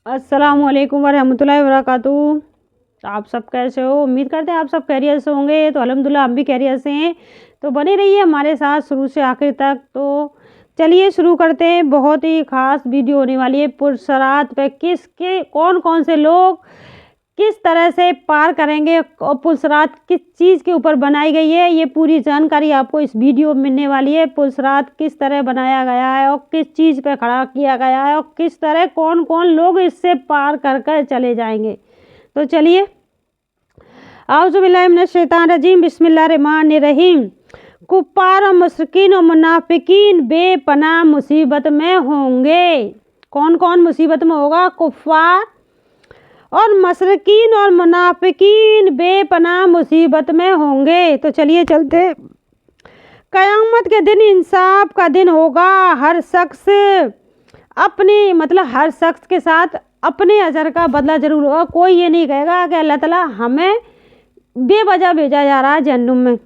अस्सलामुअलैकुम वरहमतुल्लाहि वबरकातुहू। आप सब कैसे हो? उम्मीद करते हैं आप सब खैरियत से होंगे। तो अल्हम्दुलिल्लाह हम भी खैरियत से हैं। तो बने रहिए हमारे साथ शुरू से आखिर तक। तो चलिए शुरू करते हैं। बहुत ही ख़ास वीडियो होने वाली है। पुलसरात पे कौन कौन से लोग किस तरह से पार करेंगे और पुलसरात किस चीज़ के ऊपर बनाई गई है, ये पूरी जानकारी आपको इस वीडियो में मिलने वाली है। पुलसरात किस तरह बनाया गया है और किस चीज़ पे खड़ा किया गया है और किस तरह कौन कौन लोग इससे पार कर कर चले जाएंगे। तो चलिए, आऊज़ु बिल्लाहि मिनश शैतानिर रजीम, बिस्मिल्लाहिर रहमानिर रहीम। कुफ्फार और मुशरिकीन और मुनाफिकीन बेपनाह मुसीबत में होंगे। कौन कौन मुसीबत में होगा? कुफ्फार और मुशरिकीन और मुनाफिकीन बेपनाह मुसीबत में होंगे। तो चलिए चलते। क़यामत के दिन इंसाफ का दिन होगा। हर शख्स हर शख्स के साथ अपने अजर का बदला ज़रूर होगा। कोई ये नहीं कहेगा कि अल्लाह ताला हमें बेवजह भेजा जा रहा है जहन्नुम में।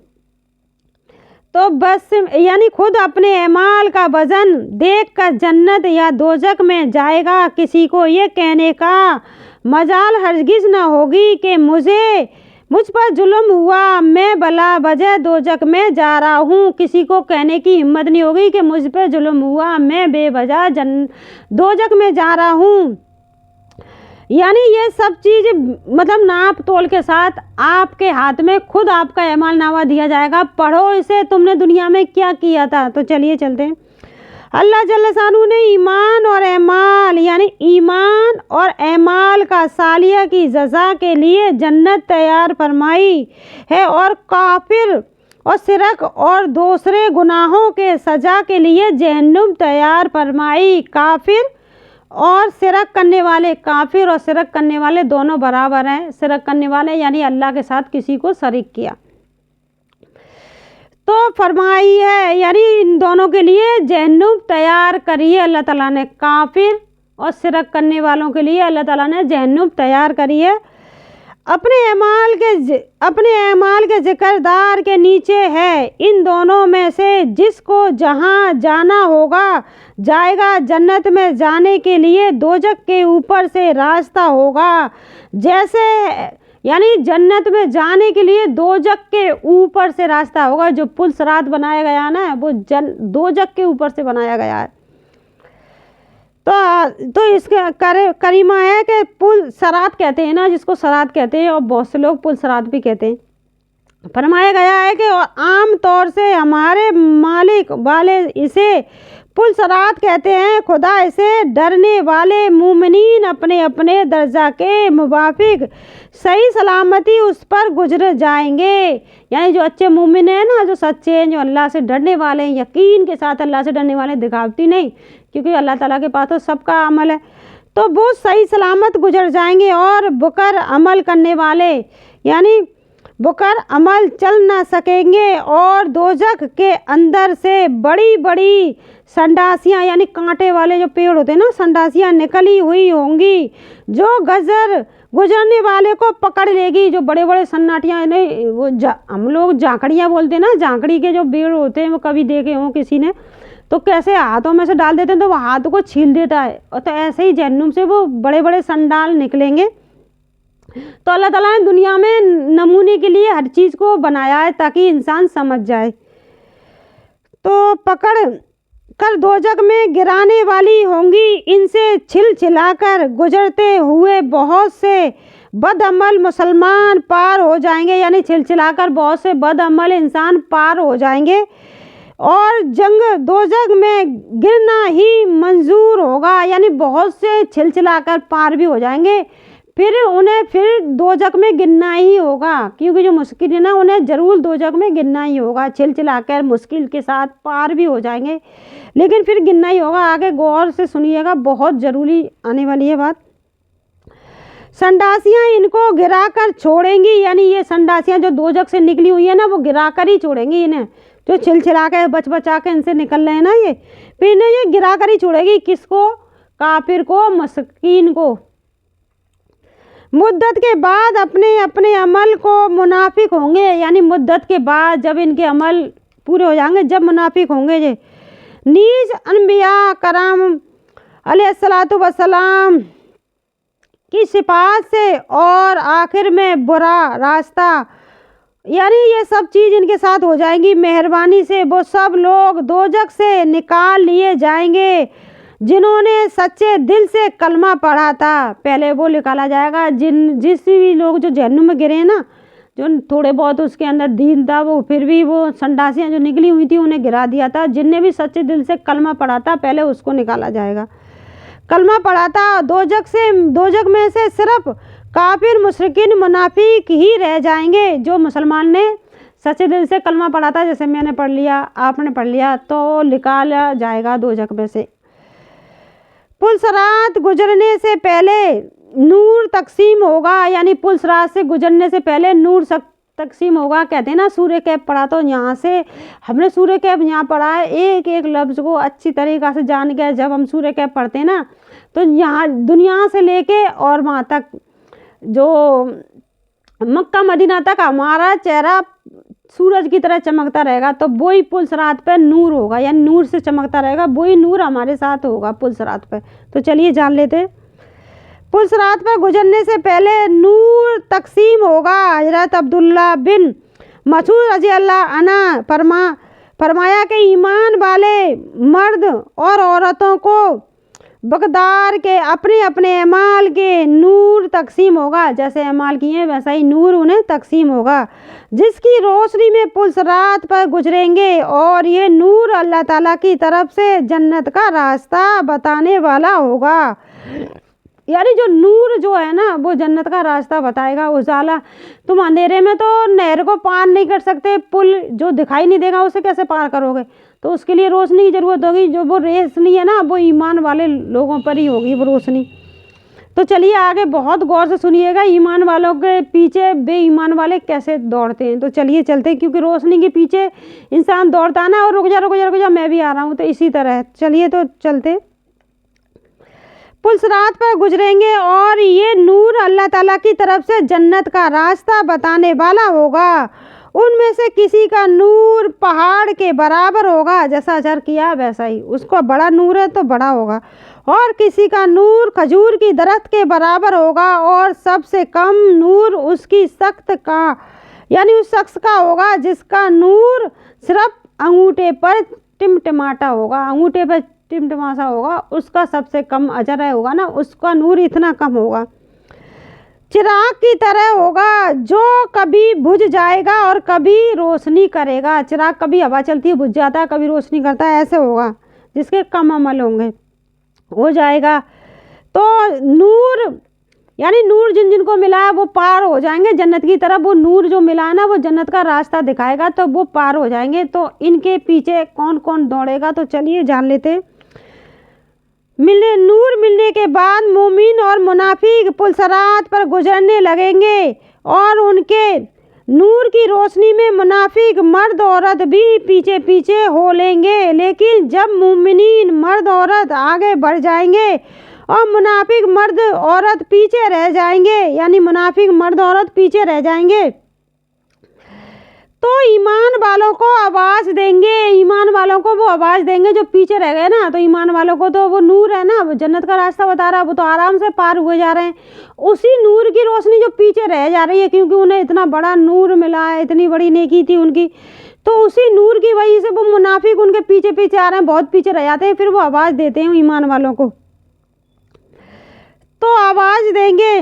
तो बस यानी खुद अपने अमाल का वज़न देख कर जन्नत या दोज़ख में जाएगा। किसी को ये कहने का मजाल हरगिज़ न होगी कि मुझ पर जुल्म हुआ, मैं भला वजह दोज़ख में जा रहा हूँ। किसी को कहने की हिम्मत नहीं होगी कि मुझ पर जुल्म हुआ, मैं बेवजह दोज़ख में जा रहा हूँ। यानी ये सब चीज़ नाप तोल के साथ आपके हाथ में खुद आपका अमाल नामा दिया जाएगा। पढ़ो इसे, तुमने दुनिया में क्या किया था। तो चलिए चलते हैं। अल्लाह जल्ल शानू ने ईमान और अमाल का सालिया की जज़ा के लिए जन्नत तैयार फरमाई है और काफिर और शिरक और दूसरे गुनाहों के सज़ा के लिए जहन्नुम तैयार फरमाई। काफिर और शिरक करने वाले दोनों बराबर हैं। शिरक करने वाले यानी अल्लाह के साथ किसी को शरीक किया, तो फरमाई है यानी इन दोनों के लिए जहन्नुम तैयार करी है अल्लाह ताला ने। काफिर और शिरक करने वालों के लिए अल्लाह ताला ने जहन्नुम तैयार करी है। अपने अमाल के जिक्रदार के नीचे है। इन दोनों में से जिसको जहाँ जाना होगा जाएगा। जन्नत में जाने के लिए दोज़ख के ऊपर से रास्ता होगा। जैसे यानी जन्नत में जाने के लिए दोज़ख के ऊपर से रास्ता होगा। जो पुलसरात बनाया गया ना, वो दोज़ख के ऊपर से बनाया गया है। तो इसके करीमा है कि पुलसरात कहते हैं ना, जिसको सरात कहते हैं, और बहुत से लोग पुलसरात भी कहते हैं। फरमाया गया है कि आम तौर से हमारे मालिक वाले इसे पुलसरात कहते हैं। खुदा इसे डरने वाले मुमिनीन अपने अपने दर्जा के मुवाफिक सही सलामती उस पर गुजर जाएंगे। यानी जो अच्छे मुमिन हैं ना, जो सच्चे हैं, जो अल्लाह से डरने वाले हैं, यकीन के साथ अल्लाह से डरने वाले, दिखावटी नहीं, क्योंकि अल्लाह ताला के पास तो सबका अमल है, तो वो सही सलामत गुजर जाएंगे। और बुकर अमल करने वाले यानी बुकर अमल चल ना सकेंगे और दोज़ख के अंदर से बड़ी बड़ी संडासियाँ यानी कांटे वाले जो पेड़ होते हैं ना, संडासियाँ निकली हुई होंगी जो गुजरने वाले को पकड़ लेगी। जो बड़े बड़े सन्नाटियाँ नहीं, वो हम लोग झांकड़ियाँ बोलते हैं ना, झांकड़ी के जो पेड़ होते हैं, वो कभी देखे हों किसी ने, तो कैसे हाथों में से डाल देते हैं तो वो हाथ को छील देता है। और तो ऐसे ही जहन्नुम से वो बड़े बड़े संडाल निकलेंगे। तो अल्लाह ताला ने दुनिया में नमूने के लिए हर चीज़ को बनाया है ताकि इंसान समझ जाए। तो पकड़ कर दोज़ख में गिराने वाली होंगी। इनसे छिलछिलाकर गुजरते हुए बहुत से बदअमल मुसलमान पार हो जाएंगे। यानी छिलछिलाकर बहुत से बदअमल इंसान पार हो जाएंगे और दोज़ख में गिरना ही मंजूर होगा। यानी बहुत से छिलछिलाकर पार भी हो जाएंगे, फिर उन्हें दोज़ख में गिरना ही होगा, क्योंकि जो मुश्किल है ना, उन्हें ज़रूर दोज़ख में गिरना ही होगा। छिलछिलाकर मुश्किल के साथ पार भी हो जाएंगे, लेकिन फिर गिरना ही होगा। आगे गौर से सुनिएगा, बहुत ज़रूरी आने वाली है बात। संडासियाँ इनको गिराकर छोड़ेंगी। यानी ये संडासियाँ जो दोज़ख से निकली हुई है ना, वो गिराकर ही छोड़ेंगी इन्हें। जो छिलछिला के बचा के इनसे निकल रहे हैं ना, ये फिर इन्हें ये गिराकर ही छोड़ेगी। किसको? काफिर को, मुशरिकीन को। मुद्दत के बाद अपने अपने अमल को मुनाफिक होंगे। यानी मुद्दत के बाद जब इनके अमल पूरे हो जाएंगे, जब मुनाफिक होंगे ये। नीज अनबिया कराम अलैहिस्सलातु वस्सलाम की सिफारिश से और आखिर में बुरा रास्ता, यानी ये सब चीज़ इनके साथ हो जाएंगी मेहरबानी से। वो सब लोग दोजख से निकाल लिए जाएंगे जिन्होंने सच्चे दिल से कलमा पढ़ा था। पहले वो निकाला जाएगा जिस भी लोग जो जहन्नुम में गिरे हैं ना, जो थोड़े बहुत उसके अंदर दीन था, वो फिर भी वो संडासियाँ जो निकली हुई थी उन्हें गिरा दिया था। जिनने भी सच्चे दिल से कलमा पढ़ा था पहले उसको निकाला जाएगा। कलमा पढ़ा था दोजख में से सिर्फ काफिर मुशरिकीन मुनाफिक ही रह जाएंगे। जो मुसलमान ने सच्चे दिल से कलमा पढ़ा था, जैसे मैंने पढ़ लिया, आपने पढ़ लिया, तो निकाला जाएगा दोजख में से। पुलसरात गुजरने से पहले नूर तकसीम होगा, यानी पुलसरात से गुजरने से पहले नूर तकसीम होगा। कहते हैं ना सूर्य कैफ पढ़ा, तो यहाँ से हमने सूर्य कैफ यहाँ पढ़ा है, एक एक लफ्ज़ को अच्छी तरीक़ा से जान गया। जब हम सूर्य कैफ पढ़ते हैं ना, तो यहाँ दुनिया से लेके और वहाँ तक जो मक्का मदीना तक हमारा चेहरा सूरज की तरह चमकता रहेगा। तो वही पुलसरात पे नूर होगा, यानी नूर से चमकता रहेगा, वही नूर हमारे साथ होगा पुलसरात पे। तो चलिए जान लेते हैं। पुलसरात पर गुजरने से पहले नूर तकसीम होगा। हज़रत अब्दुल्ला बिन मसूद रज़ी अल्लाह अन्हु फरमाया कि ईमान वाले मर्द और औरतों को बगदार के अपने अपने अमाल के नूर तकसीम होगा। जैसे अमाल किए वैसा ही नूर उन्हें तकसीम होगा, जिसकी रोशनी में पुलसरात पर गुजरेंगे। और ये नूर अल्लाह ताला की तरफ से जन्नत का रास्ता बताने वाला होगा। यानी जो नूर जो है ना, वो जन्नत का रास्ता बताएगा। उजाला, तुम अंधेरे में तो नहर को पार नहीं कर सकते, पुल जो दिखाई नहीं देगा उसे कैसे पार करोगे? तो उसके लिए रोशनी की ज़रूरत होगी। जो वो रोशनी है ना, वो ईमान वाले लोगों पर ही होगी वो रोशनी। तो चलिए आगे बहुत गौर से सुनिएगा, ईमान वालों के पीछे बेईमान वाले कैसे दौड़ते हैं। तो चलिए चलते हैं, क्योंकि रोशनी के पीछे इंसान दौड़ता है ना, और रुक जा मैं भी आ रहा हूँ, तो इसी तरह चलिए तो चलते। पुलसरात पर गुजरेंगे और ये नूर अल्लाह ताला की तरफ से जन्नत का रास्ता बताने वाला होगा। उनमें से किसी का नूर पहाड़ के बराबर होगा, जैसा अजर किया वैसा ही, उसका बड़ा नूर है तो बड़ा होगा। और किसी का नूर खजूर की दरख्त के बराबर होगा। और सबसे कम नूर उसकी सख्त का, यानी उस शख्स का होगा जिसका नूर सिर्फ अंगूठे पर टिमटिमाता होगा, अंगूठे पर टिमटिमासा होगा, उसका सबसे कम अजर होगा ना, उसका नूर इतना कम होगा। चिराग की तरह होगा जो कभी बुझ जाएगा और कभी रोशनी करेगा। चिराग कभी हवा चलती है बुझ जाता है, कभी रोशनी करता है, ऐसे होगा जिसके कम अमल होंगे, हो जाएगा। तो नूर, यानी नूर जिन जिनको मिला है वो पार हो जाएंगे जन्नत की तरफ। वो नूर जो मिला है ना, वो जन्नत का रास्ता दिखाएगा, तो वो पार हो जाएंगे। तो इनके पीछे कौन कौन दौड़ेगा, तो चलिए जान लेते। नूर मिलने के बाद मोमिन और मुनाफिक पुलसरात पर गुजरने लगेंगे और उनके नूर की रोशनी में मुनाफिक मर्द औरत भी पीछे पीछे हो लेंगे। लेकिन जब मोमिनीन मर्द औरत आगे बढ़ जाएंगे और मुनाफिक मर्द औरत पीछे रह जाएंगे, यानी मुनाफिक मर्द औरत पीछे रह जाएंगे, तो ईमान वालों को आवाज़ देंगे। ईमान वालों को वो आवाज़ देंगे जो पीछे रह गए ना। तो ईमान वालों को तो वो नूर है ना, वो जन्नत का रास्ता बता रहा है, वो तो आराम से पार हुए जा रहे हैं। उसी नूर की रोशनी जो पीछे रह जा रही है, क्योंकि उन्हें इतना बड़ा नूर मिला है, इतनी बड़ी नेकी थी उनकी, तो उसी नूर की वजह से वो मुनाफिक उनके पीछे पीछे आ रहे हैं, बहुत पीछे रह जाते हैं। फिर वो आवाज़ देते हैं ईमान वालों को, तो आवाज़ देंगे,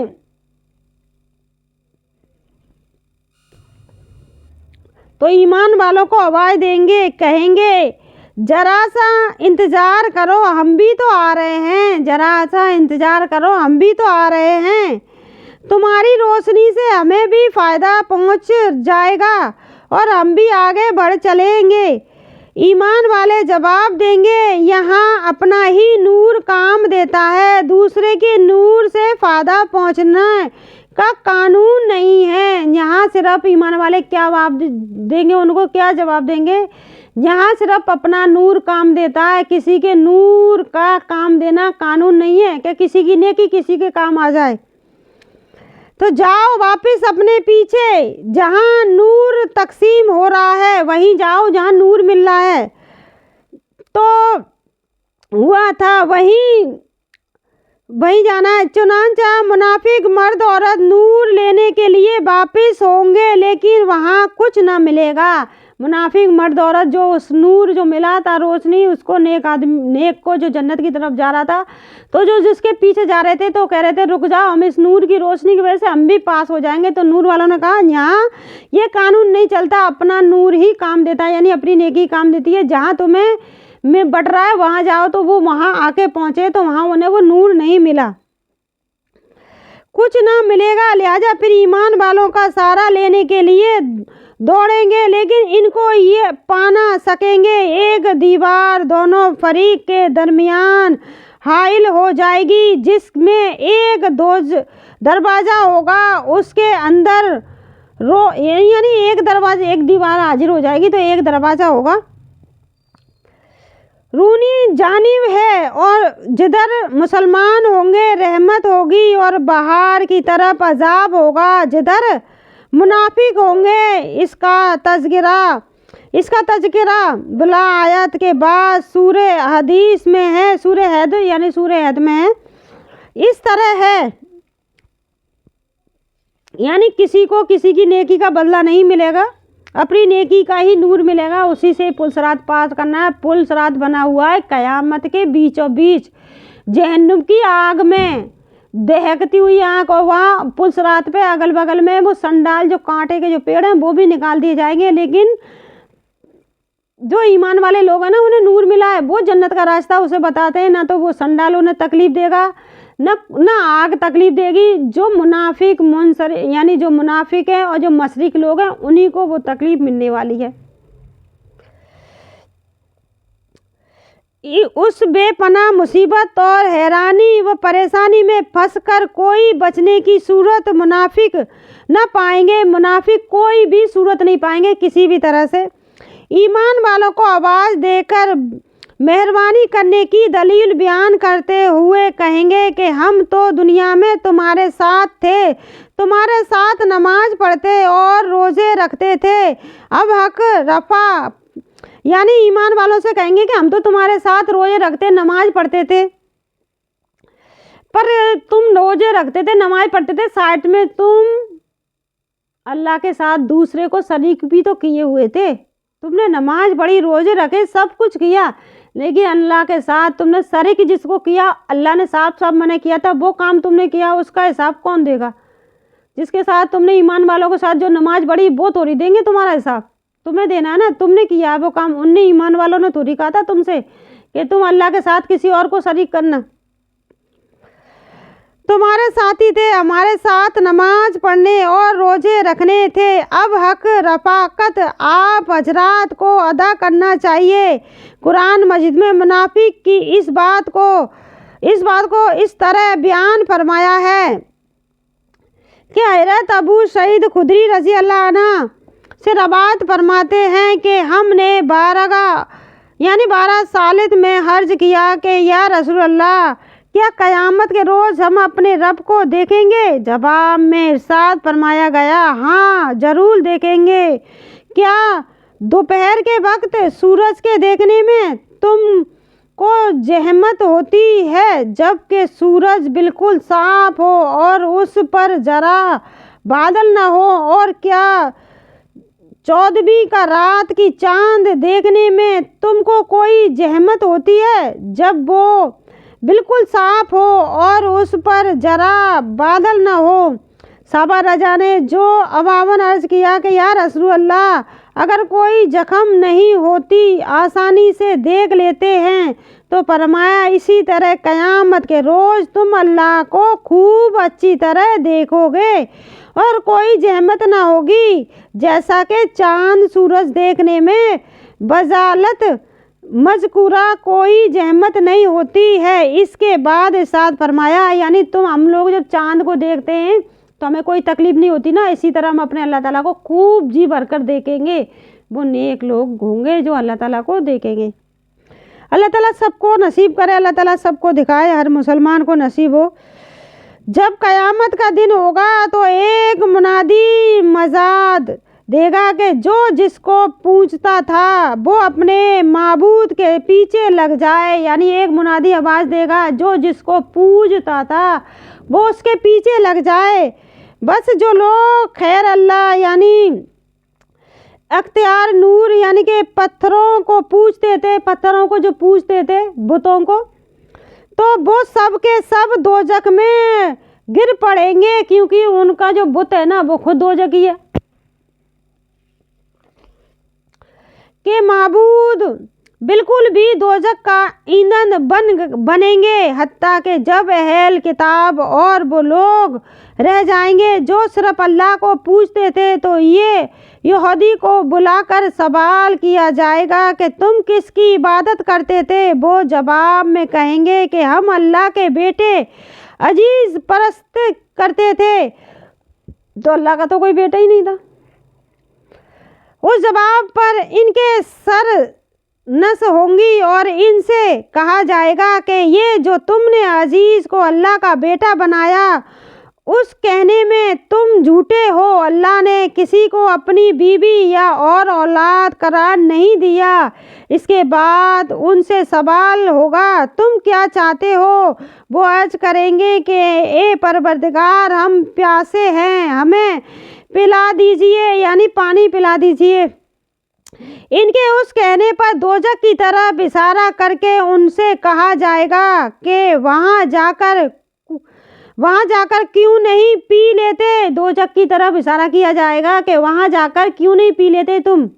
तो ईमान वालों को आवाज़ देंगे, कहेंगे जरा सा इंतज़ार करो, हम भी तो आ रहे हैं, जरा सा इंतज़ार करो, हम भी तो आ रहे हैं। तुम्हारी रोशनी से हमें भी फ़ायदा पहुंच जाएगा और हम भी आगे बढ़ चलेंगे। ईमान वाले जवाब देंगे, यहाँ अपना ही नूर काम देता है, दूसरे के नूर से फ़ायदा पहुँचना का कानून नहीं है। यहाँ सिर्फ ईमान वाले क्या जवाब देंगे, उनको क्या जवाब देंगे, यहाँ सिर्फ अपना नूर काम देता है, किसी के नूर का काम देना कानून नहीं है कि किसी की नेकी किसी के काम आ जाए। तो जाओ वापस अपने पीछे, जहाँ नूर तकसीम हो रहा है वहीं जाओ जहाँ नूर मिल रहा है। तो हुआ था वहीं वहीं जाना है। चुनांचा मुनाफिक मर्द औरत नूर लेने के लिए वापिस होंगे, लेकिन वहाँ कुछ न मिलेगा। मुनाफिक मर्द औरत जो उस नूर जो मिला था, रोशनी, उसको नेक को जो जन्नत की तरफ जा रहा था, तो जो जिसके पीछे जा रहे थे तो कह रहे थे रुक जाओ, हम इस नूर की रोशनी की वजह से हम भी पास हो जाएंगे। तो नूर वालों ने कहा यहाँ ये कानून नहीं चलता, अपना नूर ही काम देता है, यानी अपनी नेकी काम देती है। जहाँ तुम्हें में बट रहा है वहाँ जाओ। तो वो वहाँ आके पहुँचे तो वहाँ उन्हें वो नूर नहीं मिला, कुछ ना मिलेगा। लिहाजा फिर ईमान वालों का सहारा लेने के लिए दौड़ेंगे, लेकिन इनको ये पाना सकेंगे। एक दीवार दोनों फरीक के दरमियान हाइल हो जाएगी, जिसमें एक दरवाज़ा होगा, उसके अंदर यानी एक दीवार हाजिर हो जाएगी तो एक दरवाज़ा होगा। रूनी जानिब है और जिधर मुसलमान होंगे रहमत होगी, और बाहर की तरफ अजाब होगा जिधर मुनाफिक होंगे। इसका तज़किरा बुला आयत के बाद सूरे हदीस में है, सूरे हद यानी सूरे हद में है। इस तरह है, यानी किसी को किसी की नेकी का बदला नहीं मिलेगा, अपनी नेकी का ही नूर मिलेगा, उसी से पुल सिरात पार करना है। पुल सिरात बना हुआ है क़यामत के बीचों बीच जहन्नुम की आग में, दहकती हुई आग, और वहाँ पुल सिरात पे अगल बगल में वो संडाल जो कांटे के जो पेड़ हैं वो भी निकाल दिए जाएंगे। लेकिन जो ईमान वाले लोग हैं ना, उन्हें नूर मिला है, वो जन्नत का रास्ता उसे बताते हैं। ना तो वो संडाल उन्हें तकलीफ़ देगा, ना आग तकलीफ़ देगी। जो मुनाफिक मुनसर यानी जो मुनाफिक है और जो मशरिक लोग हैं, उन्हीं को वो तकलीफ़ मिलने वाली है। उस बेपनाह मुसीबत और हैरानी व परेशानी में फंसकर कोई बचने की सूरत मुनाफिक न पाएंगे। मुनाफिक कोई भी सूरत नहीं पाएंगे किसी भी तरह से। ईमान वालों को आवाज़ देकर मेहरबानी करने की दलील बयान करते हुए कहेंगे कि हम तो दुनिया में तुम्हारे साथ थे, तुम्हारे साथ नमाज पढ़ते और रोज़े रखते थे। अब हक रफ़ा यानी ईमान वालों से कहेंगे कि हम तो तुम्हारे साथ रोज़े रखते, नमाज पढ़ते थे, पर तुम रोज़े रखते थे, नमाज पढ़ते थे, साथ में तुम अल्लाह के साथ दूसरे को शरीक भी तो किए हुए थे। तुमने नमाज पढ़ी, रोज़े रखे, सब कुछ किया, लेकिन अल्लाह के साथ तुमने शरीक जिसको किया, अल्लाह ने साफ साफ मना किया था, वो काम तुमने किया, उसका हिसाब कौन देगा? जिसके साथ तुमने ईमान वालों के साथ जो नमाज पढ़ी वो थोड़ी देंगे तुम्हारा हिसाब, तुम्हें देना है ना। तुमने किया वो काम, उनने ईमान वालों ने थोड़ी कहा था तुमसे कि तुम अल्लाह के साथ किसी और को शरीक करना। तुम्हारे साथी थे, हमारे साथ नमाज पढ़ने और रोज़े रखने थे। अब हक रफ़ाकत आप हजरात को अदा करना चाहिए। कुरान मजीद में मुनाफिक की इस बात को इस तरह बयान फरमाया है कि हज़रत अबू सईद खुदरी रज़ी अल्लाह अन्हु से रवायत फरमाते हैं कि हमने 12 सालित में हर्ज किया कि या रसूल अल्लाह, क्या क़यामत के रोज़ हम अपने रब को देखेंगे? जवाब में इरशाद फरमाया गया, हाँ ज़रूर देखेंगे। क्या दोपहर के वक्त सूरज के देखने में तुमको जहमत होती है, जबकि सूरज बिल्कुल साफ हो और उस पर ज़रा बादल न हो? और क्या 14वीं का रात की चांद देखने में तुमको कोई जहमत होती है, जब वो बिल्कुल साफ हो और उस पर ज़रा बादल न हो? साहबा रजा ने जो अवावन अर्ज़ किया कि या रसूल अल्लाह, अगर कोई जख्म नहीं होती, आसानी से देख लेते हैं, तो फरमाया इसी तरह क़यामत के रोज़ तुम अल्लाह को खूब अच्छी तरह देखोगे और कोई जहमत ना होगी, जैसा कि चांद सूरज देखने में बजालत मज़कूरा कोई जहमत नहीं होती है। इसके बाद इरशाद फरमाया, यानी हम लोग जब चांद को देखते हैं तो हमें कोई तकलीफ़ नहीं होती ना, इसी तरह हम अपने अल्लाह ताला को खूब जी भर कर देखेंगे। वो नेक लोग होंगे जो अल्लाह ताला को देखेंगे। अल्लाह ताला सबको नसीब करे, अल्लाह ताला सबको दिखाए, हर मुसलमान को नसीब हो। जब क़यामत का दिन होगा तो एक मुनादी मजाद देगा कि जो जिसको पूछता था वो अपने माबूद के पीछे लग जाए। यानी एक मुनादी आवाज़ देगा, जो जिसको पूछता था वो उसके पीछे लग जाए। बस जो लोग खैर अल्लाह यानी अख्तियार नूर यानी कि पत्थरों को पूछते थे, पत्थरों को जो पूछते थे बुतों को, तो वो सब के सब दोजख में गिर पड़ेंगे, क्योंकि उनका जो बुत है ना वो खुद दोजखी है। के माबूद बिल्कुल भी दोजख का ईंधन बनेंगे, हत्ता कि जब अहल किताब और वो लोग रह जाएंगे जो सिर्फ अल्लाह को पूछते थे, तो ये यहूदी को बुलाकर सवाल किया जाएगा कि तुम किसकी इबादत करते थे। वो जवाब में कहेंगे कि हम अल्लाह के बेटे अजीज़ परस्त करते थे। तो अल्लाह का तो कोई बेटा ही नहीं था। उस जवाब पर इनके सर नस होंगी और इनसे कहा जाएगा कि ये जो तुमने अजीज़ को अल्लाह का बेटा बनाया, उस कहने में तुम झूठे हो। अल्लाह ने किसी को अपनी बीवी या और औलाद करार नहीं दिया। इसके बाद उनसे सवाल होगा, तुम क्या चाहते हो? वो अर्ज करेंगे कि ए परवरदिगार, हम प्यासे हैं, हमें पिला दीजिए, यानी पानी पिला दीजिए। इनके उस कहने पर दोजख की तरफ इशारा करके उनसे कहा जाएगा कि वहाँ जाकर क्यों नहीं पी लेते। दोजख की तरफ इशारा किया जाएगा कि वहाँ जाकर क्यों नहीं पी लेते, तुम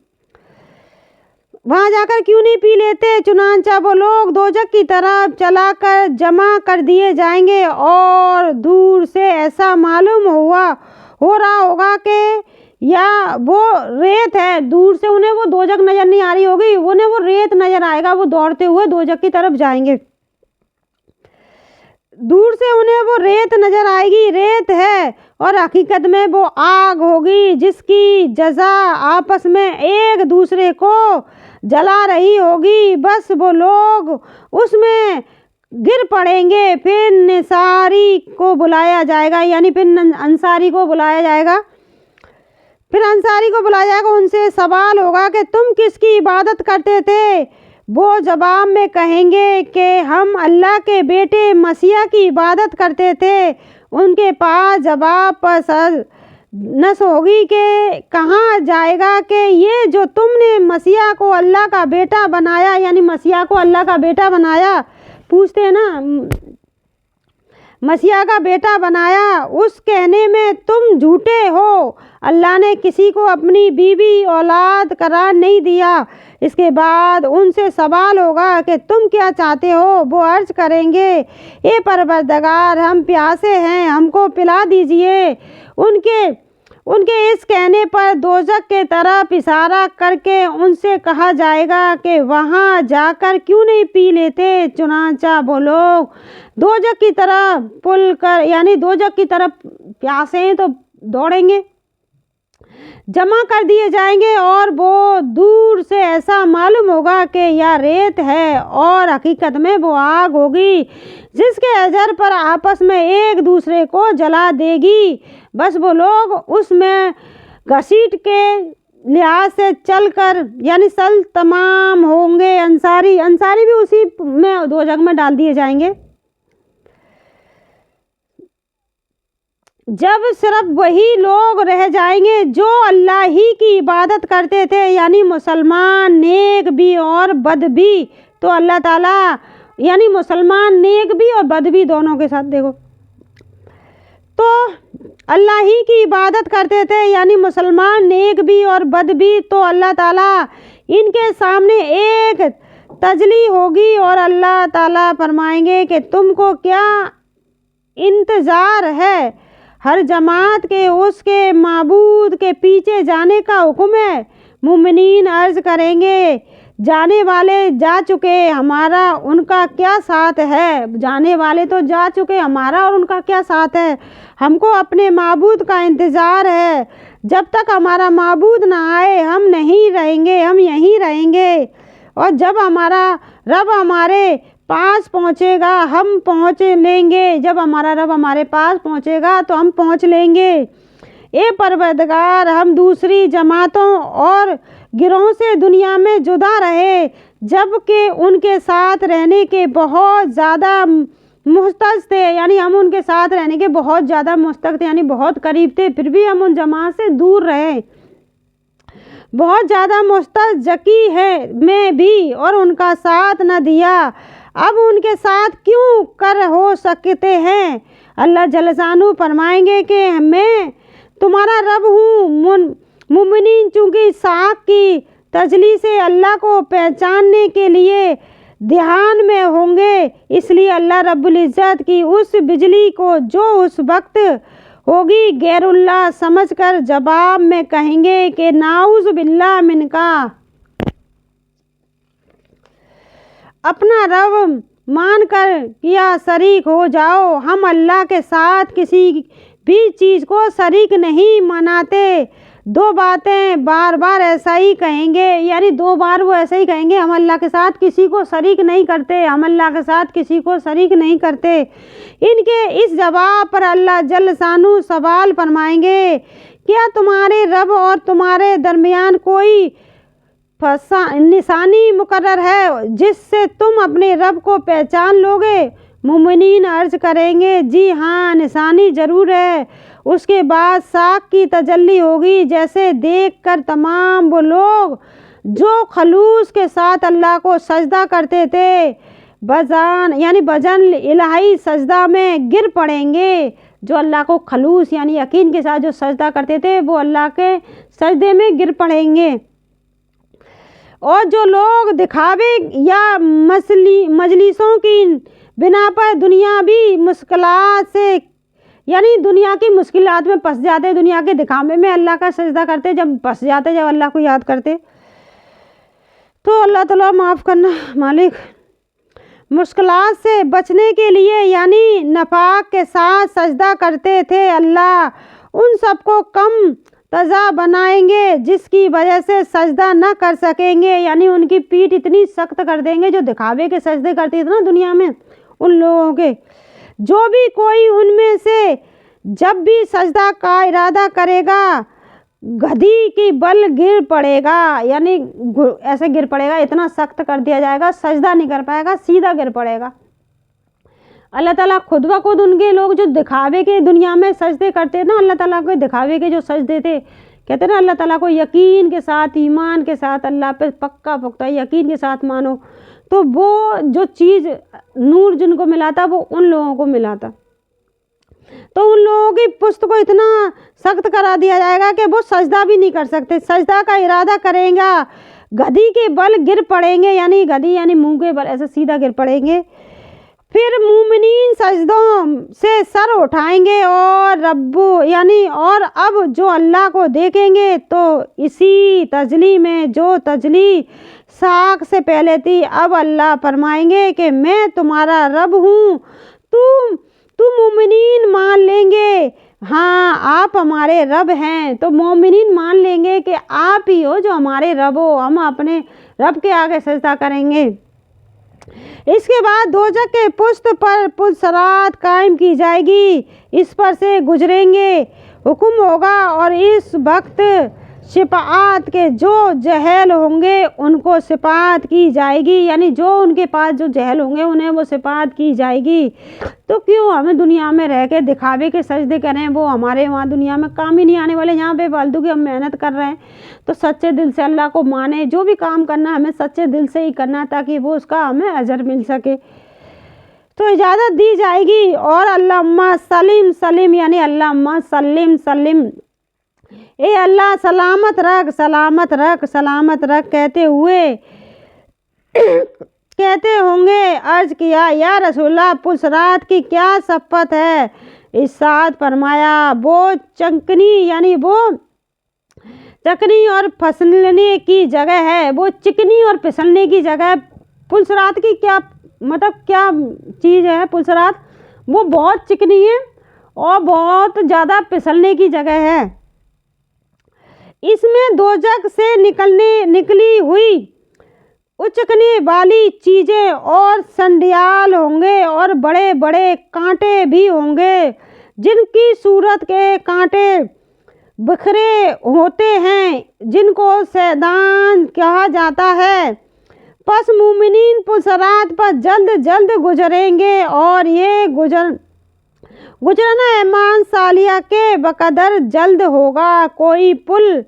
वहाँ जाकर क्यों नहीं पी लेते। चुनांचा वो लोग दोजख की तरफ चलाकर जमा कर दिए जाएंगे और दूर से ऐसा मालूम हो रहा होगा कि या वो रेत है। दूर से उन्हें वो दोजख नज़र नहीं आ रही होगी, उन्हें वो रेत नज़र आएगा। वो दौड़ते हुए दोजख की तरफ जाएंगे, दूर से उन्हें वो रेत नज़र आएगी, रेत है, और हकीकत में वो आग होगी जिसकी जज़ा आपस में एक दूसरे को जला रही होगी। बस वो लोग उसमें गिर पड़ेंगे। फिर निसारी को बुलाया जाएगा, यानी फिर अंसारी को बुलाया जाएगा। उनसे सवाल होगा कि तुम किसकी इबादत करते थे। वो जवाब में कहेंगे कि हम अल्लाह के बेटे मसीह की इबादत करते थे। उनके पास जवाब पर सर नस होगी कि कहा जाएगा कि ये जो तुमने मसीह को अल्लाह का बेटा बनाया, यानी मसीह को अल्लाह का बेटा बनाया, पूछते हैं ना, मसीह का बेटा बनाया, उस कहने में तुम झूठे हो। अल्लाह ने किसी को अपनी बीवी औलाद करार नहीं दिया। इसके बाद उनसे सवाल होगा कि तुम क्या चाहते हो। वो अर्ज करेंगे, ए परवरदिगार, हम प्यासे हैं, हमको पिला दीजिए। उनके इस कहने पर दोजख के तरफ इशारा करके उनसे कहा जाएगा कि वहाँ जाकर क्यों नहीं पी लेते। चुनांचा वो लोग दोजख की तरफ पुल कर, यानी दोजख की तरफ प्यासे हैं तो दौड़ेंगे, जमा कर दिए जाएंगे और वो दूर से ऐसा मालूम होगा कि यह रेत है और हकीकत में वो आग होगी जिसके अजर पर आपस में एक दूसरे को जला देगी। बस वो लोग उसमें घसीट के लिहाज से चलकर यानी सल तमाम होंगे। अंसारी भी उसी में दोजख में डाल दिए जाएंगे। जब सिर्फ वही लोग रह जाएंगे जो अल्लाह ही की इबादत करते थे, यानी मुसलमान नेक भी और बद भी। तो अल्लाह ताला यानी मुसलमान नेक भी और बद भी दोनों के साथ, देखो, तो अल्लाह ही की इबादत करते थे, यानी मुसलमान नेक भी और बद भी। तो अल्लाह ताला इनके सामने एक तजली होगी और अल्लाह ताला फरमाएंगे कि तुमको क्या इंतज़ार है। हर जमात के उसके माबूद के पीछे जाने का हुक्म है। मुमिनीन अर्ज करेंगे, जाने वाले जा चुके, हमारा उनका क्या साथ है। जाने वाले तो जा चुके, हमारा और उनका क्या साथ है। हमको अपने माबूद का इंतज़ार है। जब तक हमारा माबूद ना आए हम नहीं रहेंगे, हम यहीं रहेंगे। और जब हमारा रब हमारे पास पहुँचेगा हम पहुँच लेंगे। जब हमारा रब हमारे पास पहुँचेगा तो हम पहुँच लेंगे। اے پروردگار ہم دوسری جماعتوں اور گروہوں سے دنیا میں جدا رہے جبکہ ان کے ساتھ رہنے کے بہت زیادہ مستحق تھے، یعنی ہم ان کے ساتھ رہنے کے بہت زیادہ مستحق تھے، یعنی بہت قریب تھے، پھر بھی ہم ان جماعت سے دور رہے۔ بہت زیادہ مستحقی ہے میں بھی اور ان کا ساتھ نہ دیا، اب ان کے ساتھ کیوں کر ہو سکتے ہیں؟ اللہ جل شانہ فرمائیں گے کہ میں تمہارا رب ہوں۔ مومنین چونکہ ساکھ کی تجلی سے اللہ کو پہچاننے کے لیے دھیان میں ہوں گے، اس لیے اللہ رب العزت کی اس بجلی کو جو اس وقت ہوگی غیر اللہ سمجھ کر جواب میں کہیں گے کہ نعوذ باللہ من کا، اپنا رب مان کر کیا شریک ہو جاؤ، ہم اللہ کے ساتھ کسی بھی چیز کو شریک نہیں مناتے۔ دو باتیں بار بار ایسا ہی کہیں گے، یعنی دو بار وہ ایسا ہی کہیں گے، ہم اللہ کے ساتھ کسی کو شریک نہیں کرتے، ہم اللہ کے ساتھ کسی کو شریک نہیں کرتے۔ ان کے اس جواب پر اللہ جل شانہ سوال فرمائیں گے، کیا تمہارے رب اور تمہارے درمیان کوئی نشانی مقرر ہے جس سے تم اپنے رب کو پہچان لوگے؟ مومنین عرض کریں گے جی ہاں، نشانی ضرور ہے۔ اس کے بعد ساکھ کی تجلی ہوگی، جیسے دیکھ کر تمام وہ لوگ جو خلوص کے ساتھ اللہ کو سجدہ کرتے تھے بجن الہی سجدہ میں گر پڑیں گے۔ جو اللہ کو خلوص یعنی یقین کے ساتھ جو سجدہ کرتے تھے وہ اللہ کے سجدے میں گر پڑیں گے، اور جو لوگ دکھاوے یا مجلسوں کی بنا پر دنیاوی مشکلات سے یعنی دنیا کی مشکلات میں پھنس جاتے، دنیا کے دکھاوے میں اللہ کا سجدہ کرتے، جب پھنس جاتے، جب اللہ کو یاد کرتے تو اللہ تعالیٰ معاف کرنا مالک۔ مشکلات سے بچنے کے لیے یعنی نفاق کے ساتھ سجدہ کرتے تھے، اللہ ان سب کو کم تزا بنائیں گے جس کی وجہ سے سجدہ نہ کر سکیں گے، یعنی ان کی پیٹھ اتنی سخت کر دیں گے جو دکھاوے کے سجدے کرتے تھے نا دنیا میں ان لوگوں کے۔ جو بھی کوئی ان میں سے جب بھی سجدہ کا ارادہ کرے گا گدھی کی بل گر پڑے گا، یعنی ایسے گر پڑے گا، اتنا سخت کر دیا جائے گا، سجدہ نہیں کر پائے گا، سیدھا گر پڑے گا۔ اللہ تعالیٰ خود بخود ان کے لوگ جو دکھاوے کے دنیا میں سجدے کرتے نا، اللہ تعالیٰ کو دکھاوے کے جو سجدے تھے، کہتے نا اللہ تعالیٰ کو یقین کے ساتھ ایمان کے ساتھ اللہ پہ پکا پختہ یقین کے ساتھ مانو، تو وہ جو چیز نور جن کو ملا تھا وہ ان لوگوں کو ملا تھا، تو ان لوگوں کی پشت کو اتنا سخت کرا دیا جائے گا کہ وہ سجدہ بھی نہیں کر سکتے، سجدہ کا ارادہ کریں گا گدھی کے بل گر پڑیں گے، یعنی گدھی یعنی منہ کے بل ایسے سیدھا گر پڑیں گے۔ پھر مومنین سجدوں سے سر اٹھائیں گے اور اور اب جو اللہ کو دیکھیں گے تو اسی تجلی میں جو تجلی ساکھ سے پہلے تھی، اب اللہ فرمائیں گے کہ میں تمہارا رب ہوں، تم مومنین مان لیں گے ہاں آپ ہمارے رب ہیں، تو مومنین مان لیں گے کہ آپ ہی ہو جو ہمارے رب ہو، ہم اپنے رب کے آگے سجدہ کریں گے۔ اس کے بعد دوزخ کے پشت پر پل صراط قائم کی جائے گی، اس پر سے گزریں گے، حکم ہوگا، اور اس وقت شفاعت کے جو جہل ہوں گے ان کو شفاعت کی جائے گی، یعنی جو ان کے پاس جو جہل ہوں گے انہیں وہ شفاعت کی جائے گی۔ تو کیوں ہمیں دنیا میں رہ کے دکھاوے کے سجدے کریں، وہ ہمارے وہاں دنیا میں کام ہی نہیں آنے والے، یہاں پہ فالتو کی ہم محنت کر رہے ہیں، تو سچے دل سے اللہ کو مانے، جو بھی کام کرنا ہمیں سچے دل سے ہی کرنا تاکہ وہ اس کا ہمیں اجر مل سکے۔ تو اجازت دی جائے گی اور اللہم سلم سلم یعنی اللہم سلم سلم، اے اللہ سلامت رکھ سلامت رکھ سلامت رکھ کہتے ہوئے کہتے ہوں گے۔ عرض کیا یا رسول اللہ پل صراط کی کیا صفت ہے؟ ارشاد فرمایا وہ چکنی یعنی وہ چکنی اور پھسلنے کی جگہ ہے، وہ چکنی اور پھسلنے کی جگہ ہے۔ پل صراط کی کیا مطلب کیا چیز ہے؟ پل صراط وہ بہت چکنی ہے اور بہت زیادہ پھسلنے کی جگہ ہے، اس میں دوزخ سے نکلی ہوئی اچکنے والی چیزیں اور سنڈیال ہوں گے اور بڑے بڑے کانٹے بھی ہوں گے، جن کی صورت کے کانٹے बिखरे होते हैं जिनको सैदान कहा जाता है। पस मुमिनीन पुलसरात पर जल्द जल्द गुजरेंगे और ये गुजरना ऐमान सालिया के बकदर जल्द होगा। कोई पुल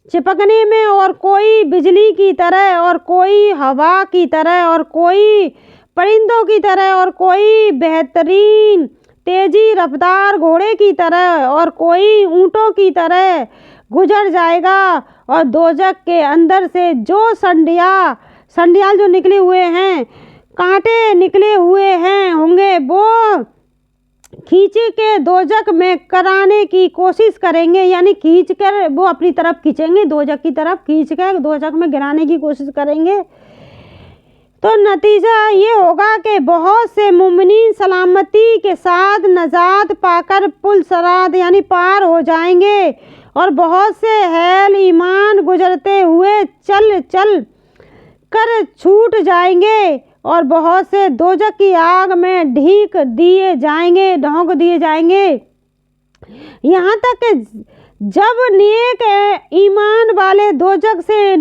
चिपकने में और कोई बिजली की तरह और कोई हवा की तरह और कोई परिंदों की तरह और कोई बेहतरीन तेजी रफ्तार घोड़े की तरह और कोई ऊँटों की तरह गुजर जाएगा। और दोजक के अंदर से जो संडियाल जो निकले हुए हैं, कांटे निकले हुए हैं होंगे, वो खींच के दोजक में कराने की कोशिश करेंगे, यानी खींच कर वो अपनी तरफ खींचेंगे, दोजक की तरफ खींच कर दोजक में गिराने की कोशिश करेंगे। तो नतीजा ये होगा कि बहुत से मुमिनीन सलामती के साथ नजात पाकर पुल सरात यानी पार हो जाएंगे और बहुत से हैल ईमान गुजरते हुए चल कर छूट जाएंगे और बहुत से दोजक की आग में ढोक दिए जाएंगे। यहाँ तक कि जब नेक ईमान वाले दोजक से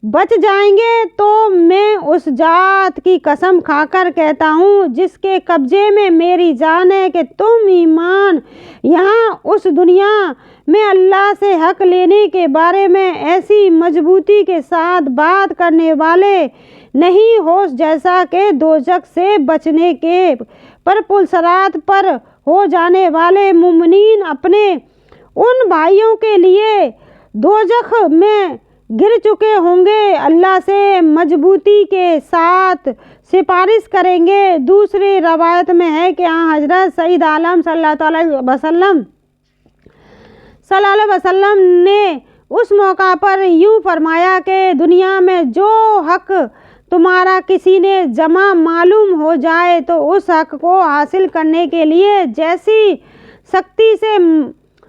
बच जाएंगे तो मैं उस जात की कसम खाकर कहता हूँ जिसके कब्जे में मेरी जान है कि तुम ईमान यहाँ उस दुनिया में अल्लाह से हक लेने के बारे में ऐसी मजबूती के साथ बात करने वाले नहीं हो जैसा कि दोजक से बचने के पर पुलसरात पर हो जाने वाले मुमिनीन अपने उन भाइयों के लिए दोजख में गिर चुके होंगे अल्लाह से मजबूती के साथ सिफारिश करेंगे। दूसरी रवायत में है कि हज़रत सईद आलम सल्लल्लाहु अलैहि वसल्लम ने उस मौका पर यूँ फरमाया कि दुनिया में जो हक तुम्हारा किसी ने जमा मालूम हो जाए तो उस हक को हासिल करने के लिए जैसी सख्ती से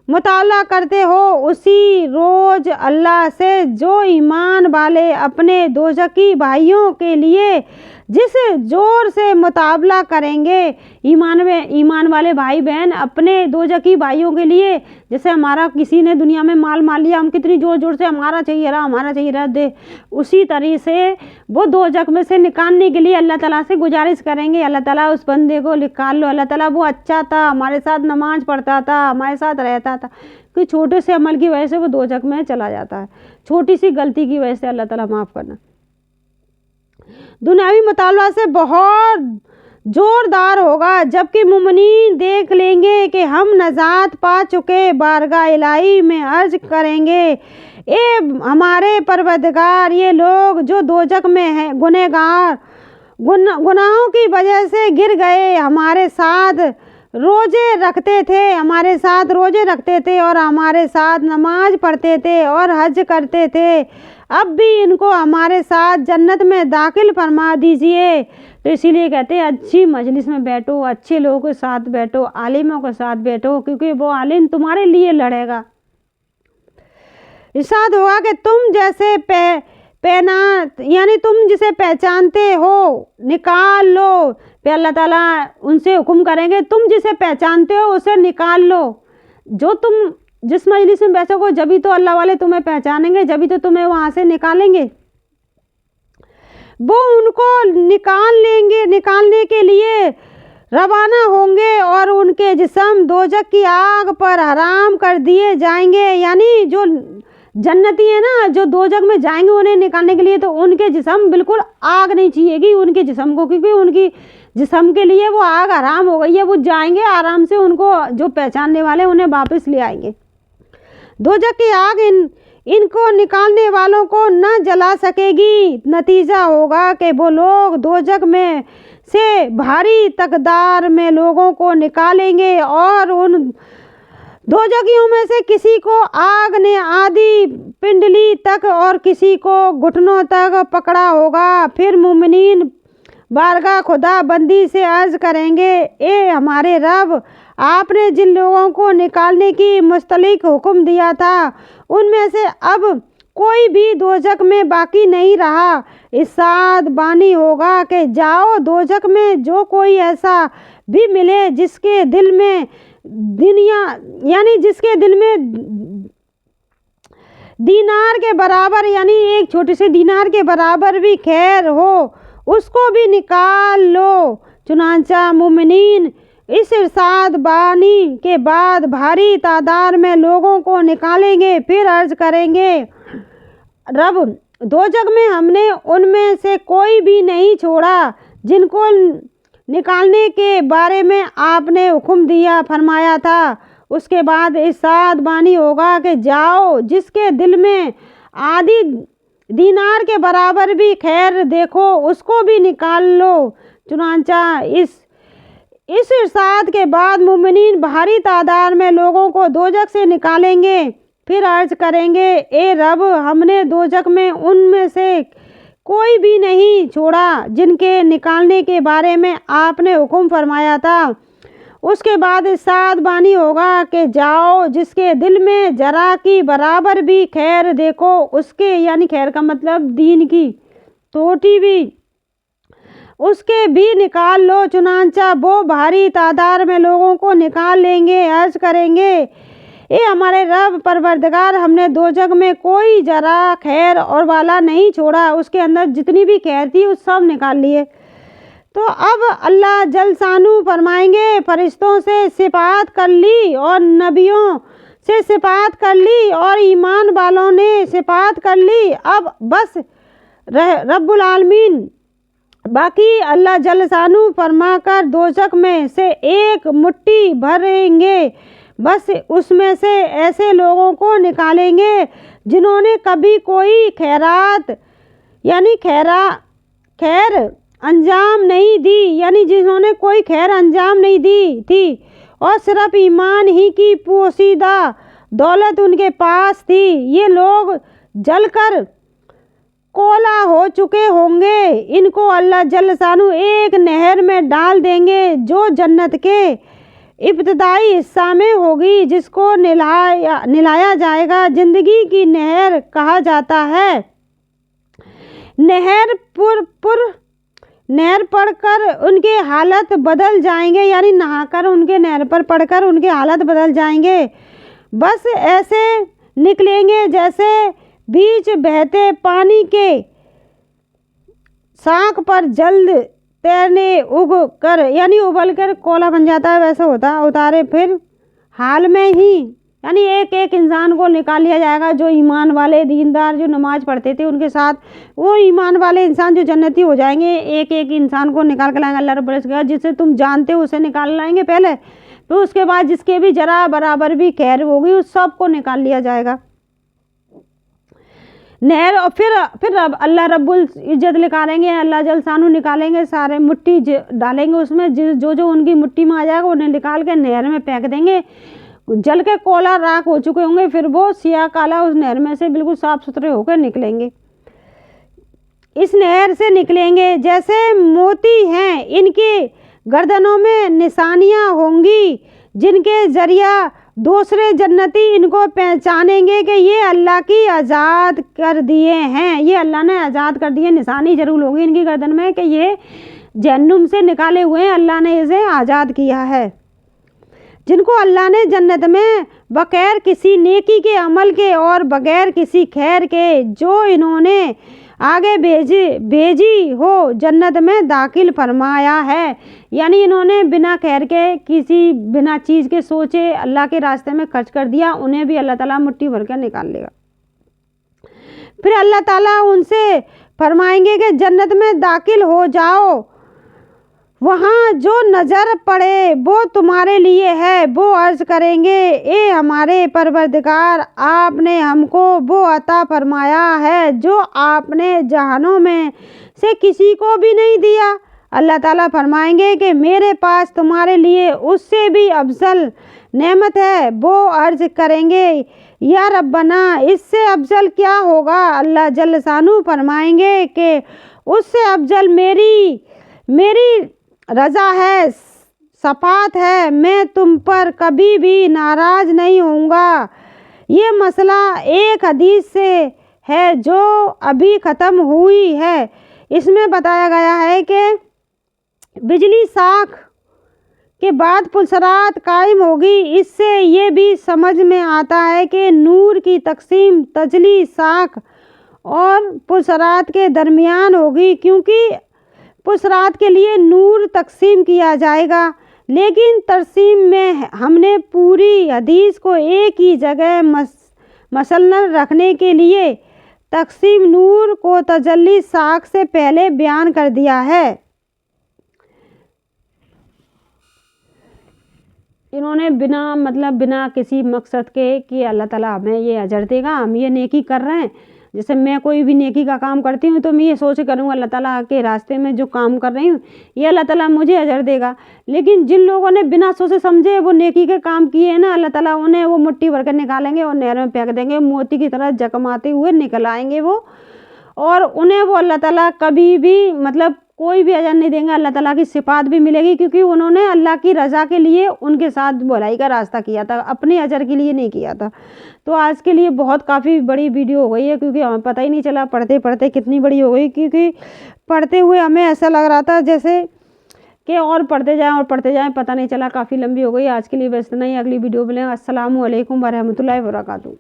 मुताला करते हो उसी रोज़ अल्लाह से जो ईमान वाले अपने दोजकी भाइयों के लिए जिस जोर से मुताबला करेंगे, ईमान वाले भाई बहन अपने दोजकी भाइयों के लिए, जैसे हमारा किसी ने दुनिया में माल लिया, हम कितनी ज़ोर से हमारा चाहिए रहा दे, उसी तरह से वो दोजक में से निकालने के लिए अल्लाह ताला से गुजारिश करेंगे, अल्लाह ताला उस बंदे को निकाल लो, अल्लाह ताला वो अच्छा था, हमारे साथ नमाज पढ़ता था, हमारे साथ रहता था, कि छोटे से अमल की वजह से वो दोजक में चला जाता है, छोटी सी गलती की वजह से अल्लाह ताला माफ़ करना। दुनियावी मुतालबा से बहुत जोरदार होगा, जबकि मुमिनीन देख लेंगे कि हम नजात पा चुके, बारगाह इलाही में अर्ज करेंगे, ए हमारे परवरदिगार, ये लोग जो दोजक में हैं गुनाहों की वजह से गिर गए, हमारे साथ रोज़े रखते थे और हमारे साथ नमाज पढ़ते थे और हज करते थे, अब भी इनको हमारे साथ जन्नत में दाखिल फरमा दीजिए। तो इसीलिए कहते हैं अच्छी मजलिस में बैठो, अच्छे लोगों के साथ बैठो, आलिमों के साथ बैठो, क्योंकि वो आलिम तुम्हारे लिए लड़ेगा। इरशाद होगा कि तुम जैसे यानी तुम जिसे पहचानते हो निकाल लो, पे अल्लाह ताला उनसे हुक्म करेंगे तुम जिसे पहचानते हो उसे निकाल लो। जो तुम जिस मजलिस में बैठोगे जभी तो अल्लाह वाले तुम्हें पहचानेंगे, जभी तो तुम्हें वहाँ से निकालेंगे। वो उनको निकालने के लिए रवाना होंगे और उनके जिस्म दोजक की आग पर हराम कर दिए जाएंगे। यानी जो जन्नती है ना, जो दोजक में जाएंगे उन्हें निकालने के लिए, तो उनके जिस्म बिल्कुल आग नहीं चाहिएगी उनके जिस्म को, क्योंकि उनकी जिस्म के लिए वो आग हराम हो गई है। वो जाएंगे आराम से, उनको जो पहचानने वाले उन्हें वापस ले आएंगे। दोजक की आग इनको निकालने वालों को न जला सकेगी। नतीजा होगा कि वो लोग दोजक में से भारी तकदार में लोगों को निकालेंगे और उन दोजकियों में से किसी को आग ने आधी पिंडली तक और किसी को घुटनों तक पकड़ा होगा। फिर मुमिनीन बारगाह खुदा बंदी से अर्ज करेंगे, ए हमारे रब, आपने जिन लोगों को निकालने की मुस्तलिक हुक्म दिया था उनमें से अब कोई भी दोजक में बाकी नहीं रहा। इरशाद बानी होगा कि जाओ दोजक में जो कोई ऐसा भी मिले जिसके दिल में دنیا یعنی جس کے دل میں دینار کے برابر یعنی ایک چھوٹے سے دینار کے برابر بھی خیر ہو اس کو بھی نکال لو۔ چنانچہ مومنین اس ارشاد بانی کے بعد بھاری تعداد میں لوگوں کو نکالیں گے، پھر عرض کریں گے رب دوزخ میں ہم نے ان میں سے کوئی بھی نہیں چھوڑا جن کو نکالنے کے بارے میں آپ نے حکم دیا فرمایا تھا۔ اس کے بعد ارشاد بانی ہوگا کہ جاؤ جس کے دل میں آدھی دینار کے برابر بھی خیر دیکھو اس کو بھی نکال لو۔ چنانچہ اس ارشاد کے بعد مومنین بھاری تعداد میں لوگوں کو دوزخ سے نکالیں گے، پھر عرض کریں گے اے رب ہم نے دوزخ میں ان میں سے کوئی بھی نہیں چھوڑا جن کے نکالنے کے بارے میں آپ نے حکم فرمایا تھا۔ اس کے بعد ارشاد بانی ہوگا کہ جاؤ جس کے دل میں ذرا کی برابر بھی خیر دیکھو اس کے یعنی خیر کا مطلب دین کی توٹی بھی اس کے بھی نکال لو۔ چنانچہ وہ بھاری تعداد میں لوگوں کو نکال لیں گے، عرض کریں گے اے ہمارے رب پروردگار ہم نے دوزخ میں کوئی ذرا خیر اور والا نہیں چھوڑا، اس کے اندر جتنی بھی خیر تھی اس سب نکال لیے۔ تو اب اللہ جل شانہ فرمائیں گے فرشتوں سے صفات کر لی اور نبیوں سے صفات کر لی اور ایمان والوں نے صفات کر لی، اب بس رب العالمین باقی اللہ جل شانہ فرما کر دوزخ میں سے ایک مٹھی بھریں گے، بس اس میں سے ایسے لوگوں کو نکالیں گے جنہوں نے کبھی کوئی خیرات یعنی خیر انجام نہیں دی یعنی جنہوں نے کوئی خیر انجام نہیں دی تھی اور صرف ایمان ہی کی پوشیدہ دولت ان کے پاس تھی، یہ لوگ جل کر کولا ہو چکے ہوں گے۔ ان کو اللہ جل شانہ ایک نہر میں ڈال دیں گے جو جنت کے ابتدائی حصہ میں ہوگی، جس کو نلایا جائے گا، زندگی کی نہر کہا جاتا ہے۔ نہر پڑھ کر ان کے حالت بدل جائیں گے یعنی نہا کر ان کے نہر پر پڑھ کر ان کے حالت بدل جائیں گے، بس ایسے نکلیں گے جیسے بیچ بہتے پانی کے ساکھ پر جلد تیرنے ابل کر کولا بن جاتا ہے ویسا ہوتا اتارے پھر حال میں ہی یعنی ایک ایک انسان کو نکال لیا جائے گا۔ جو ایمان والے دیندار جو نماز پڑھتے تھے ان کے ساتھ وہ ایمان والے انسان جو جنتی ہو جائیں گے، ایک ایک انسان کو نکال کے لائیں گے۔ اللہ رب العزت جسے تم جانتے ہو اسے نکال لائیں گے پہلے، پھر اس کے بعد جس کے بھی ذرا برابر بھی خیر ہوگی اس سب کو نکال لیا جائے گا نہر۔ اور پھر اللہ رب العزت نکالیں گے، اللہ جل شانہ نکالیں گے، سارے مٹی ڈالیں گے اس میں، جو ان کی مٹی میں آ جائے گا انہیں نکال کے نہر میں پھینک دیں گے، جل کے کولا راکھ ہو چکے ہوں گے، پھر وہ سیاہ کالا اس نہر میں سے بالکل صاف ستھرے ہو کر نکلیں گے، اس نہر سے نکلیں گے جیسے موتی ہیں، ان کی گردنوں میں نشانیاں ہوں گی جن کے ذریعہ دوسرے جنتی ان کو پہچانیں گے کہ یہ اللہ کی آزاد کر دیے ہیں، یہ اللہ نے آزاد کر دیے، نشانی ضرور ہوگی ان کی گردن میں کہ یہ جہنم سے نکالے ہوئے ہیں، اللہ نے اسے آزاد کیا ہے، جن کو اللہ نے جنت میں بغیر کسی نیکی کے عمل کے اور بغیر کسی خیر کے جو انہوں نے آگے بھیجی ہو جنت میں داخل فرمایا ہے، یعنی انہوں نے بنا خیر کے بنا چیز کے سوچے اللہ کے راستے میں خرچ کر دیا، انہیں بھی اللہ تعالیٰ مٹھی بھر کے نکال لے گا۔ پھر اللہ تعالیٰ ان سے فرمائیں گے کہ جنت میں داخل ہو جاؤ، وہاں جو نظر پڑے وہ تمہارے لیے ہے۔ وہ عرض کریں گے اے ہمارے پروردگار آپ نے ہم کو وہ عطا فرمایا ہے جو آپ نے جہانوں میں سے کسی کو بھی نہیں دیا۔ اللہ تعالیٰ فرمائیں گے کہ میرے پاس تمہارے لیے اس سے بھی افضل نعمت ہے۔ وہ عرض کریں گے یا ربنا اس سے افضل کیا ہوگا؟ اللہ جل شانہ فرمائیں گے کہ اس سے افضل میری رضا ہے، شفاعت ہے، میں تم پر کبھی بھی ناراض نہیں ہوں گا۔ یہ مسئلہ ایک حدیث سے ہے جو ابھی ختم ہوئی ہے، اس میں بتایا گیا ہے کہ بجلی شاخ के बाद पुलसरात कायम होगी। इससे ये भी समझ में आता है कि नूर की तकसीम तजली साख और पुलसरात के दरमियान होगी, क्योंकि पुलसरात के लिए नूर तकसीम किया जाएगा। लेकिन तरसीम में हमने पूरी हदीस को एक ही जगह मसलन रखने के लिए तकसीम नूर को तजल्ली साख से पहले बयान कर दिया है। इन्होंने बिना किसी मकसद के कि अल्लाह ताला हमें ये अजर देगा, हम ये नेकी कर रहे हैं। जैसे मैं कोई भी नेकी का काम करती हूँ तो मैं ये सोच करूँ अल्लाह ताला के रास्ते में जो काम कर रही हूँ ये अल्लाह ताला मुझे अजर देगा। लेकिन जिन लोगों ने बिना सोचे समझे वो नेकी के काम किए हैं ना, अल्लाह ताला उन्हें वो मुट्ठी भर कर निकालेंगे और नहर में फेंक देंगे, मोती की तरह जकमाते हुए निकल आएंगे वो, और उन्हें वो अल्लाह ताला कभी भी कोई भी अजर नहीं देंगे। अल्लाह ताला की सिफात भी मिलेगी, क्योंकि उन्होंने अल्लाह की रज़ा के लिए उनके साथ भलाई का रास्ता किया था, अपने अजर के लिए नहीं किया था। तो आज के लिए काफ़ी बड़ी वीडियो हो गई है, क्योंकि हमें पता ही नहीं चला पढ़ते पढ़ते कितनी बड़ी हो गई, क्योंकि पढ़ते हुए हमें ऐसा लग रहा था जैसे कि और पढ़ते जाएं, पता नहीं चला काफ़ी लंबी हो गई। आज के लिए बस इतना ही, अगली वीडियो मिलेगा। अस्सलामु अलैकुम वरहमतुल्लाहि वबरकातुहू।